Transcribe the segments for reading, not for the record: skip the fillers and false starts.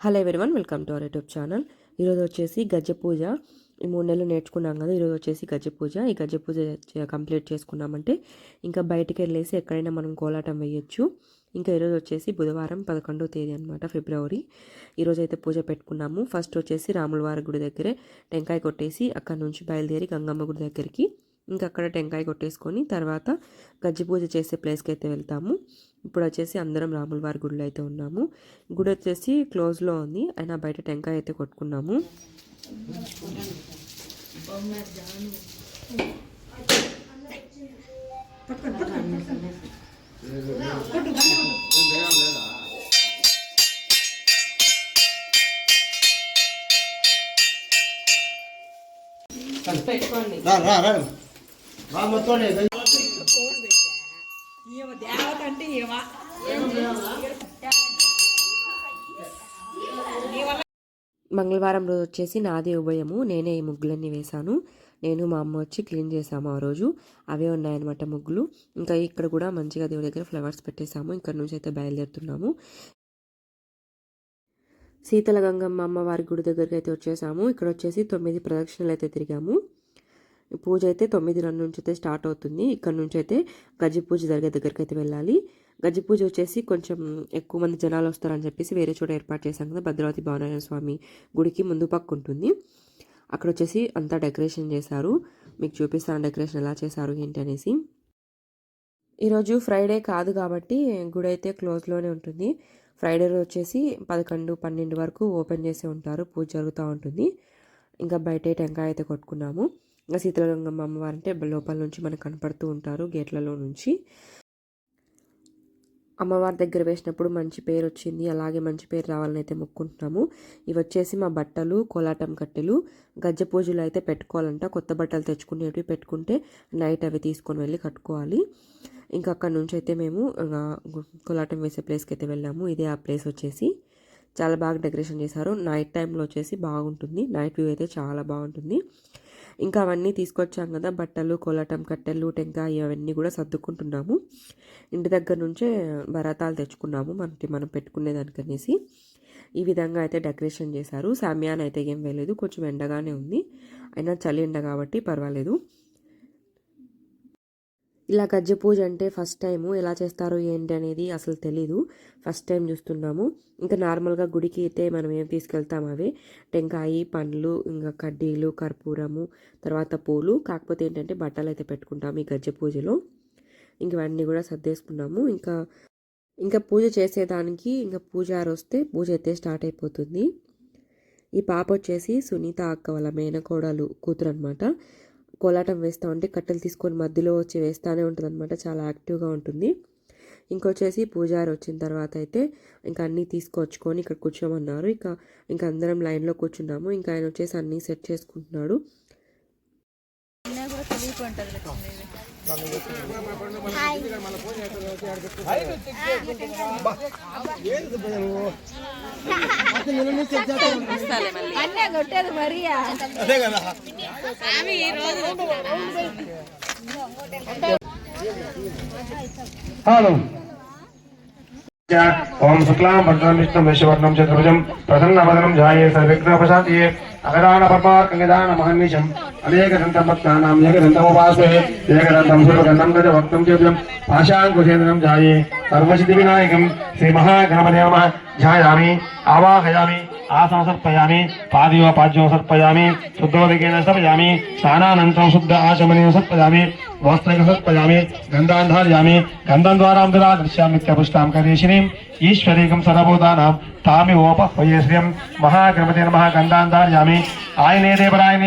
Hello everyone, welcome to our YouTube channel. ఈరోజు వచ్చేసి గజ్జె పూజ. ఈ 3 నెలలు నేర్చుకున్నాం కదా. ఈరోజు వచ్చేసి గజ్జె పూజ. ఈ గజ్జె పూజ కంప్లీట్ చేసుకున్నామంటే ఇంకా బయటికి వెళ్ళేసి ఎక్కడైనా మనం కోలాటం వేయచ్చు. ఇంకా ఈరోజు వచ్చేసి బుధవారం 11వ తేదీ అనమాట, ఫిబ్రవరి. ఈరోజు అయితే పూజ పెట్టుకున్నాము. ఫస్ట్ వచ్చేసి రాములవారి గుడి దగ్గరే టెంకాయ కొట్టేసి అక్కడ నుంచి బయలుదేరి గంగమ్మ గుడి దగ్గరికి, ఇంకా అక్కడ టెంకాయ కొట్టేసుకొని తర్వాత గజ్జె పూజ చేసే ప్లేస్కి అయితే వెళ్తాము. ఇప్పుడు వచ్చేసి అందరం రాములవారి గుడిలో అయితే ఉన్నాము. గుడి వచ్చేసి క్లోజ్లో ఉంది, అయినా బయట టెంకాయ అయితే కొట్టుకున్నాము. మంగళవారం రోజు వచ్చేసి నాది ఉభయము. నేనే ఈ ముగ్గులన్నీ వేశాను. నేను మా అమ్మ వచ్చి క్లీన్ చేసాము. ఆ రోజు అవే ఉన్నాయన్నమాట ముగ్గులు. ఇంకా ఇక్కడ కూడా మంచిగా దేవుడి దగ్గర ఫ్లవర్స్ పెట్టేసాము. ఇక్కడ నుంచి అయితే బయలుదేరుతున్నాము. శీతల గంగమ్మ అమ్మవారి గుడి దగ్గరికి అయితే వచ్చేసాము. ఇక్కడ వచ్చేసి 9 ప్రదక్షిణలు అయితే తిరిగాము. పూజ అయితే 9 నుంచి అయితే స్టార్ట్ అవుతుంది. ఇక్కడ నుంచి అయితే గజ్జె పూజ జరిగే దగ్గరికి అయితే వెళ్ళాలి. గజ్జె పూజ వచ్చేసి కొంచెం ఎక్కువ మంది జనాలు వస్తారని చెప్పేసి వేరే చోట ఏర్పాటు చేశాం కదా. భద్రావతి భావనారాయణ స్వామి గుడికి ముందు పక్క ఉంటుంది. అక్కడ వచ్చేసి అంతా డెకరేషన్ చేశారు. మీకు చూపిస్తాను డెకరేషన్ ఎలా చేశారు ఏంటి అనేసి. ఈరోజు ఫ్రైడే కాదు కాబట్టి గుడి అయితే క్లోజ్లోనే ఉంటుంది. ఫ్రైడే రోజు వచ్చేసి 11, 12 వరకు ఓపెన్ చేసి ఉంటారు. పూజ జరుగుతూ ఉంటుంది. ఇంకా బయట టెంకాయ అయితే కొట్టుకున్నాము. ఇంకా శీతలగంగమ్మ అమ్మవారు అంటే లోపల నుంచి మనకు కనపడుతూ ఉంటారు గేట్లలో నుంచి. అమ్మవారి దగ్గర వేసినప్పుడు మంచి పేరు వచ్చింది, అలాగే మంచి పేరు రావాలని అయితే మొక్కుంటున్నాము. ఇవి వచ్చేసి మా బట్టలు, కోలాటం కట్టెలు. గజ్జె పూజలు అయితే పెట్టుకోవాలంట. కొత్త బట్టలు తెచ్చుకునేవి పెట్టుకుంటే నైట్ అవి తీసుకొని వెళ్ళి కట్టుకోవాలి. ఇంకా అక్కడ నుంచి అయితే మేము కోలాటం వేసే ప్లేస్కి అయితే వెళ్ళాము. ఇదే ఆ ప్లేస్ వచ్చేసి చాలా బాగా డెకరేషన్ చేశారు. నైట్ టైంలో వచ్చేసి బాగుంటుంది. నైట్ వ్యూ అయితే చాలా బాగుంటుంది. ఇంకా అవన్నీ తీసుకొచ్చాం కదా, బట్టలు, కోలాటం కట్టెలు, టెంకాయ అవన్నీ కూడా సర్దుకుంటున్నాము. ఇంటి దగ్గర నుంచే బరాతాలు తెచ్చుకున్నాము మనం పెట్టుకునేదానికనేసి. ఈ విధంగా అయితే డెకరేషన్ చేశారు. సామ్యాన్ అయితే ఏం వేయలేదు, కొంచెం ఎండగానే ఉంది. అయినా చలి ఎండ కాబట్టి పర్వాలేదు. ఇలా గజ్జె పూజ అంటే ఫస్ట్ టైము. ఎలా చేస్తారో ఏంటి అనేది అసలు తెలీదు. ఫస్ట్ టైం చూస్తున్నాము. ఇంకా నార్మల్గా గుడికి అయితే మనం ఏం తీసుకెళ్తాం అవే టెంకాయ, పండ్లు, ఇంకా కడ్డీలు, కర్పూరము, తర్వాత పూలు. కాకపోతే ఏంటంటే బట్టలు అయితే పెట్టుకుంటాము ఈ గజ్జె పూజలో. ఇంక ఇవన్నీ కూడా సర్దేసుకున్నాము. ఇంకా పూజ చేసేదానికి ఇంకా పూజారి వస్తే పూజ అయితే స్టార్ట్ అయిపోతుంది. ఈ పాప వచ్చేసి సునీత అక్క వాళ్ళ మేనకోడలు కూతురు అనమాట. కోలాటం వేస్తూ ఉంటే కట్టెలు తీసుకొని మధ్యలో వచ్చి వేస్తూనే ఉంటుంది అనమాట. చాలా యాక్టివ్గా ఉంటుంది. ఇంకొచ్చేసి పూజారి వచ్చిన తర్వాత అయితే ఇంకా అన్నీ తీసుకొచ్చుకొని ఇక్కడ కూర్చోమన్నారు. ఇంకా అందరం లైన్లో కూర్చున్నాము. ఇంకా ఆయన వచ్చేసి అన్నీ సెట్ చేసుకుంటున్నాడు. హలో ఓం శుక్లాం భద్రం విష్ణుం శశివర్ణం చతుర్భుజం ప్రసన్నవదనం ధ్యాయే సర్వవిఘ్నోపశాంతయే అగదాన పద్మార్కదాన మహర్నిశం అనేకదంతం భక్తానాం ఏకదంతముపాసే ఏకదంతం శుభగంధం గజ వక్తం చేద్యం పాశాంకుశేంద్రం ధ్యాయే సర్వసిద్ధి వినాయకం శ్రీ మహాగణపతే నమః ధ్యాయామి ఆవాహయామి ఆసంసర్పయామి పాదయో పాద్యో సర్పయామి శుద్ధోదకేన సమయామి స్నానానంతరం శుద్ధ ఆచమనేన సర్పయామి వస్త్రైన సర్పయామి గంధాన్ ధారయామి గంధం ద్వారాం దృశ్యామిత్యపుష్టాం కరేషిణీం ఈశ్వరీకం సర్వభూతానాం తామి ఓపహ్వయే శ్రియం మహాగణపతే నమః గంధాన్ ధారయామి ఆయనే దేవరాయనే.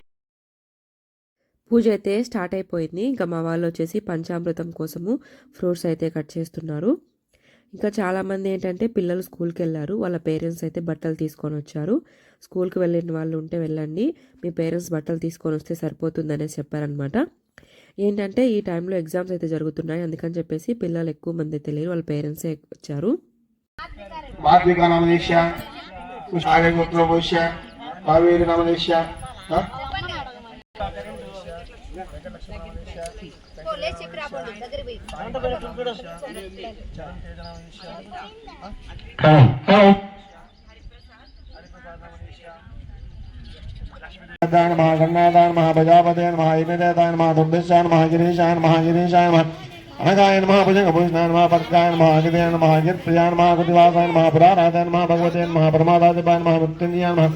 పూజ అయితే స్టార్ట్ అయిపోయింది. ఇంకా మా వాళ్ళు వచ్చేసి పంచామృతం కోసము ఫ్రూట్స్ అయితే కట్ చేస్తున్నారు. ఇంకా చాలామంది ఏంటంటే పిల్లలు స్కూల్కి వెళ్ళారు. వాళ్ళ పేరెంట్స్ అయితే బట్టలు తీసుకొని వచ్చారు. స్కూల్కి వెళ్ళిన వాళ్ళు ఉంటే వెళ్ళండి, మీ పేరెంట్స్ బట్టలు తీసుకొని వస్తే సరిపోతుంది అనేసి చెప్పారనమాట. ఏంటంటే ఈ టైంలో ఎగ్జామ్స్ అయితే జరుగుతున్నాయి, అందుకని చెప్పేసి పిల్లలు ఎక్కువ మంది అయితే లేరు, వాళ్ళ పేరెంట్సే వచ్చారు. नमः गन्नादाय नमः प्रजापते नमः इन्द्रदेवताय नमः दुर्दिशाय नमः गिरीशाय नमः गिरीशाय नमः अनगाय नमः भुजंगभूषणाय नमः पट्काय नमः अगिते नमः गिरिप्रियाय नमः कुटिवासाय नमः पुराराधाय नमः भगवते नमः परमादादिपाय नमः मृत्युंजयाय नमः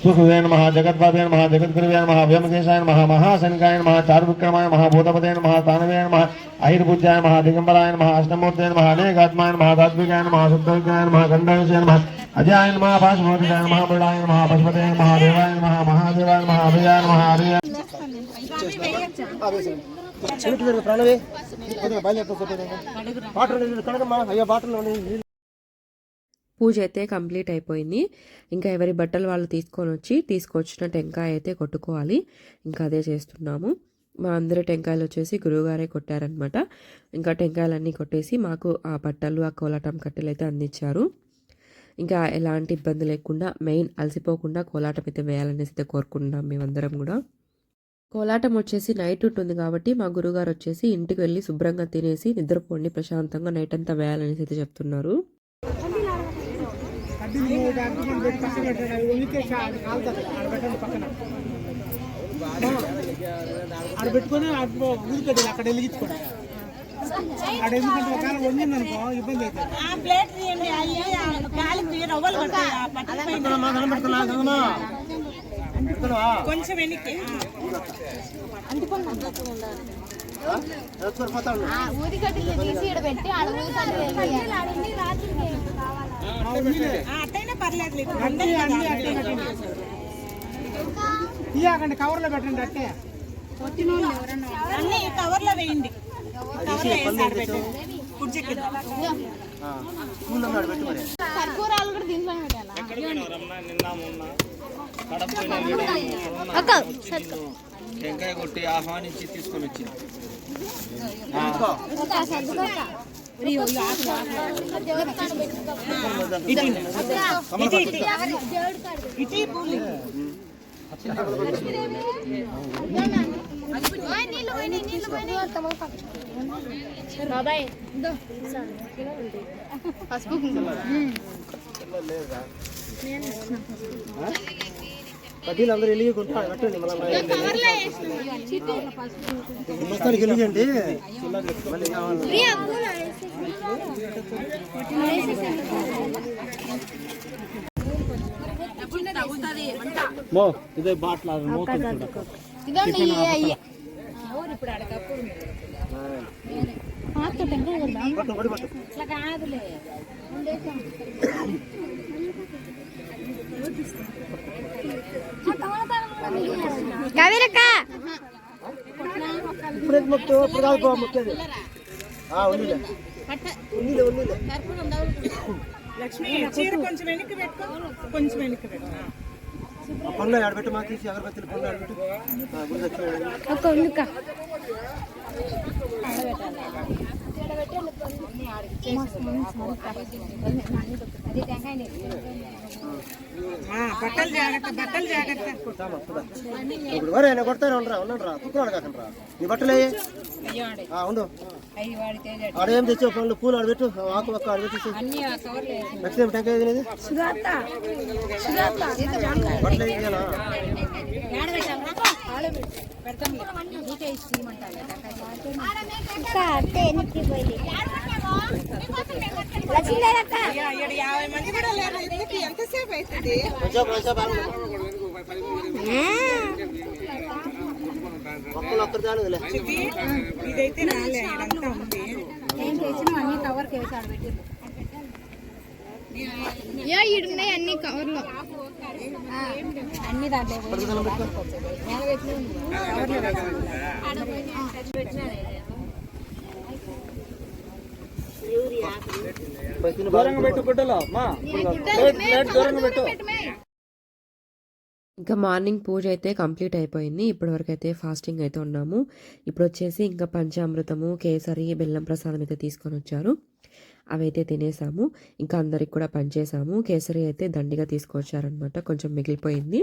सुखदेव नमः जगद्भावे नमः जगद्गुरुवे नमः व्योमकेशाय नमः महाशंकाय नमः चारुविक्रमाय नमः भूतपते नमः तानवे नमः आयुर्भुजाय नमः दिगंबराय नमः अष्टमूर्ते नमः अनेकात्माय नमः दात्विकाय नमः शुद्धविकाय नमः गंधविषय नमः अजयाय नमः पाशमोदिकाय नमः बलाय नमः पशुपते नमः देवाय नमः महादेवाय नमः अभयाय नमः हरियाय ప్రణవే అయ్యా బాటలు పూజ అయితే కంప్లీట్ అయిపోయింది. ఇంకా ఎవరి బట్టలు వాళ్ళు తీసుకొచ్చిన టెంకాయ అయితే కొట్టుకోవాలి. ఇంకా అదే చేస్తున్నాము. మా అందరి టెంకాయలు వచ్చేసి గురువుగారే కొట్టారనమాట. ఇంకా టెంకాయలన్నీ కొట్టేసి మాకు ఆ బట్టలు ఆ కోలాటం కట్టెలు అయితే అందించారు. ఇంకా ఎలాంటి ఇబ్బంది లేకుండా మెయిన్ అలసిపోకుండా కోలాటం అయితే వేయాలనేసి అయితే కోరుకుంటున్నాం మేమందరం కూడా. కోలాటం వచ్చేసి నైట్ ఉంటుంది కాబట్టి మా గురువుగారు వచ్చేసి ఇంటికి వెళ్ళి శుభ్రంగా తినేసి నిద్రపోండి ప్రశాంతంగా నైట్ అంతా వేయాలనేసి అయితే చెప్తున్నారు. పెట్టుకొని అక్కడ వెలిగించుకోండి. అక్కడ ఎందుకంటే ఒకవేళ వండింది అనుకో ఇబ్బంది అవుతుంది. కొంచెం వెనక్కి అట్టయినా పర్లేదు. తీయకండి కవర్లో పెట్టండి. అట్టే అన్ని కవర్లో వేయండి. టెంకాయ కొట్టి ఆహ్వానించి తీసుకొని వచ్చింది. అందరూ వెలిగింటారు. కట్టండి మొత్తానికి వెలిగండి. ఇదే బాట్ల లక్ష్మి చీర కొంచెం వెనక్కి పెట్టుకో. కొంచెం వెనక్కి పెట్టుకో. పనులు ఆడబెట్టు మా తీసి అగరబత్తులు పనులు ఆడబెట్టు. బట్టలు జాగ్రత్త, బట్టలు జాగ్రత్త. ఇప్పుడు వరేనా కొడతానే ఉండరా ఉన్నాడు కుక్కరాడు కాకుండా నీ బట్టలే ఉండు. ఆడేం తెచ్చావు పనులు పూలు ఆడబెట్టు. ఆకు ఒక్క ఆడబెట్టి నెక్స్ట్ టైం టెంకాయ తినేది బట్టలు వేయాలా? ఎంతసేపు అవుతుంది? ఇదైతే ఇదంతా ఉంది. అన్ని కవర్ అన్ని కవర్లో అన్ని దాంట్లో దూరంగా పెట్టు గుడ్డలో దూరంగా పెట్టు. ఇంకా మార్నింగ్ పూజ అయితే కంప్లీట్ అయిపోయింది. ఇప్పటివరకు అయితే ఫాస్టింగ్ అయితే ఉన్నాము. ఇప్పుడు వచ్చేసి ఇంకా పంచామృతము కేసరి బెల్లం ప్రసాదం అయితే తీసుకొని వచ్చారు. అవైతే తినేసాము. ఇంకా అందరికి కూడా పంచేసాము. కేసరి అయితే దండిగా తీసుకొచ్చారనమాట. కొంచెం మిగిలిపోయింది.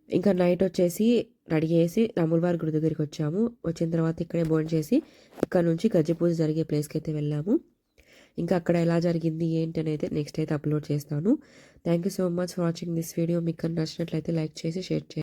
ఇంకా నైట్ వచ్చేసి రెడీ చేసి రాములవారి గుడి దగ్గరికి వచ్చాము. వచ్చిన తర్వాత ఇక్కడే భోజనం చేసి ఇక్కడ నుంచి గజ్జి పూజ జరిగే ప్లేస్కి అయితే వెళ్ళాము. ఇంకా అక్కడ ఎలా జరిగింది ఏంటి అనేది నెక్స్ట్ అయితే అప్లోడ్ చేస్తాను. Thank you so much for watching this video. మీకు నచ్చినట్లయితే లైక్ చేసి షేర్ చేయండి.